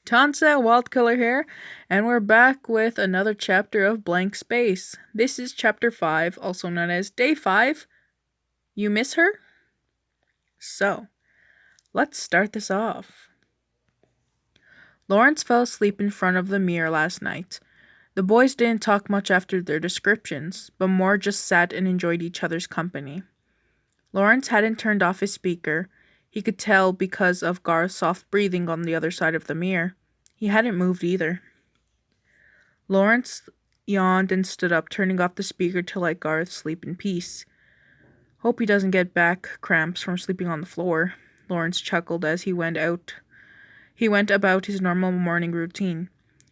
Tansa Wild Killer here, and we're back with another chapter of Blank Space. This is chapter 5, also known as Day 5. You miss her? So, let's start this off. Lawrence fell asleep in front of the mirror last night. The boys didn't talk much after their descriptions, but more just sat and enjoyed each other's company. Lawrence hadn't turned off his speaker. He could tell because of Garth's soft breathing on the other side of the mirror. He hadn't moved either. Lawrence yawned and stood up, turning off the speaker to let Garth sleep in peace. Hope he doesn't get back cramps from sleeping on the floor, Lawrence chuckled as he went about his normal morning routine.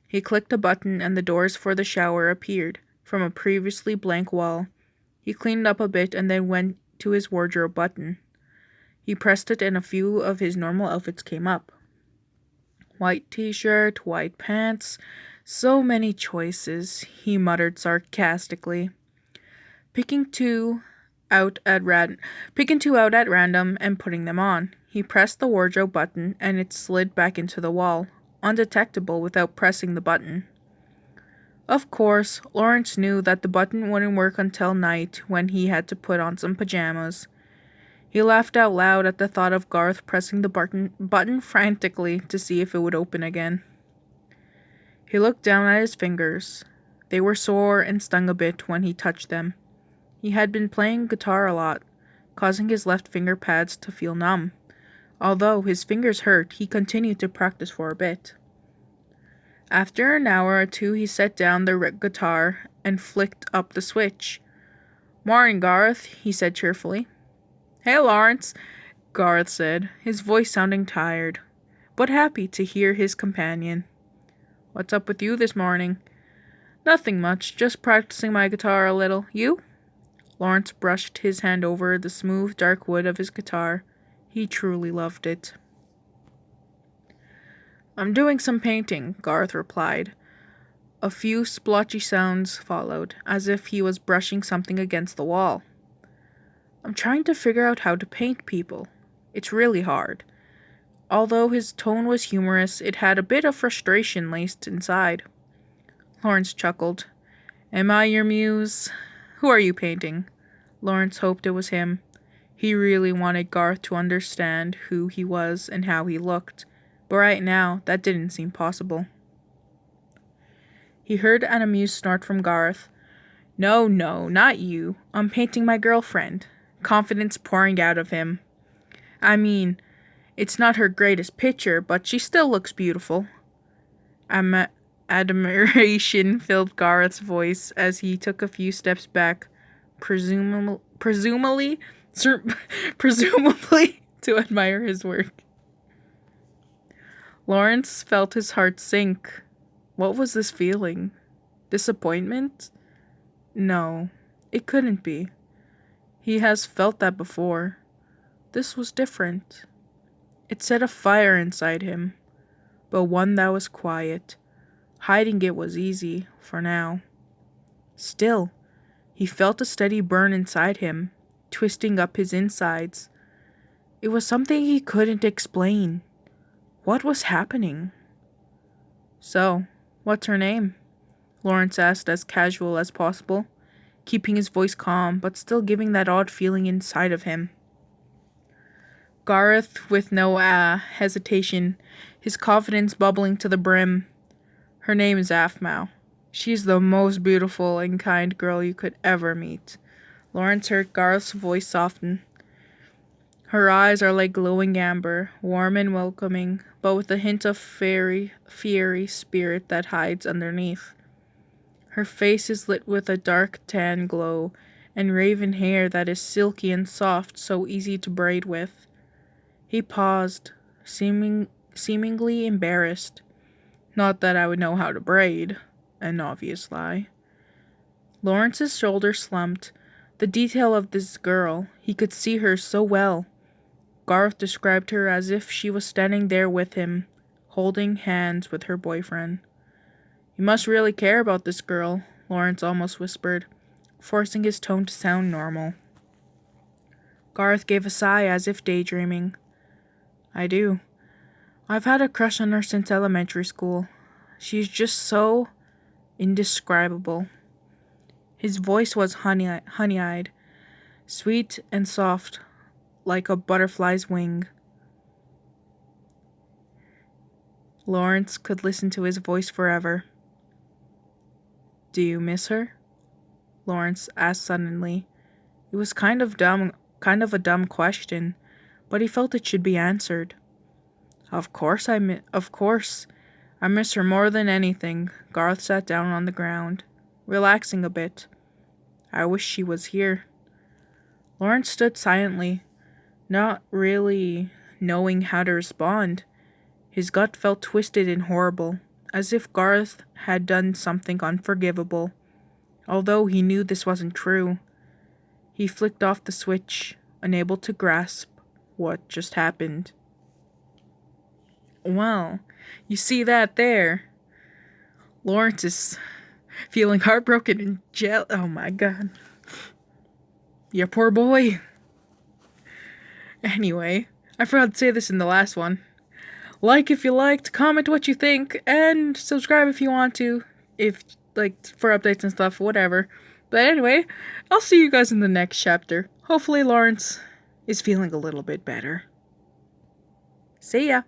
He clicked a button and the doors for the shower appeared from a previously blank wall. He cleaned up a bit and then went to his wardrobe button. He pressed it and a few of his normal outfits came up. White t-shirt, white pants, so many choices, he muttered sarcastically. Picking two out at random and putting them on. He pressed the wardrobe button and it slid back into the wall, undetectable without pressing the button. Of course, Lawrence knew that the button wouldn't work until night when he had to put on some pajamas. He laughed out loud at the thought of Garth pressing the button frantically to see if it would open again. He looked down at his fingers. They were sore and stung a bit when he touched them. He had been playing guitar a lot, causing his left finger pads to feel numb. Although his fingers hurt, he continued to practice for a bit. After an hour or two, he set down the guitar and flicked up the switch. "Morning, Garth," he said cheerfully. "Hey, Lawrence," Garth said, his voice sounding tired, but happy to hear his companion. "What's up with you this morning?" "Nothing much, just practicing my guitar a little. You?" Lawrence brushed his hand over the smooth, dark wood of his guitar. He truly loved it. "I'm doing some painting," Garth replied. A few splotchy sounds followed, as if he was brushing something against the wall. "I'm trying to figure out how to paint people. It's really hard." Although his tone was humorous, it had a bit of frustration laced inside. Lawrence chuckled. "Am I your muse? Who are you painting?" Lawrence hoped it was him. He really wanted Garth to understand who he was and how he looked, but right now that didn't seem possible. He heard an amused snort from Garth. No, not you. I'm painting my girlfriend." Confidence pouring out of him. "I mean, it's not her greatest picture, but she still looks beautiful." Admiration filled Gareth's voice as he took a few steps back, presumably to admire his work. Lawrence felt his heart sink. What was this feeling? Disappointment? No, it couldn't be. He has felt that before. This was different. It set a fire inside him, but one that was quiet. Hiding it was easy, for now. Still, he felt a steady burn inside him, twisting up his insides. It was something he couldn't explain. What was happening? "So, what's her name?" Lawrence asked as casual as possible, keeping his voice calm but still giving that odd feeling inside of him. Garth, with no hesitation, his confidence bubbling to the brim. "Her name is Afmau. She's the most beautiful and kind girl you could ever meet." Lawrence heard Garth's voice soften. "Her eyes are like glowing amber, warm and welcoming, but with a hint of fiery spirit that hides underneath. Her face is lit with a dark tan glow, and raven hair that is silky and soft, so easy to braid with." He paused, seemingly embarrassed. "Not that I would know how to braid." An obvious lie. Lawrence's shoulders slumped. The detail of this girl, he could see her so well. Garth described her as if she was standing there with him, holding hands with her boyfriend. "You must really care about this girl," Lawrence almost whispered, forcing his tone to sound normal. Garth gave a sigh as if daydreaming. "I do. I've had a crush on her since elementary school. She's just so indescribable. His voice was honey-eyed, sweet and soft, like a butterfly's wing. Lawrence could listen to his voice forever. Do you miss her? Lawrence asked suddenly. It was kind of a dumb question, but he felt it should be answered. Of course I miss her more than anything. Garth sat down on the ground, relaxing a bit. I wish she was here. Lawrence stood silently, not really knowing how to respond. His gut felt twisted and horrible, as if Garth had done something unforgivable. Although he knew this wasn't true, he flicked off the switch, unable to grasp what just happened. Well, you see that there? Lawrence is feeling heartbroken and oh my god. Yeah, poor boy. Anyway, I forgot to say this in the last one. Like if you liked, comment what you think, and subscribe if you want to, if for updates and stuff, whatever. But anyway, I'll see you guys in the next chapter. Hopefully Lawrence is feeling a little bit better. See ya!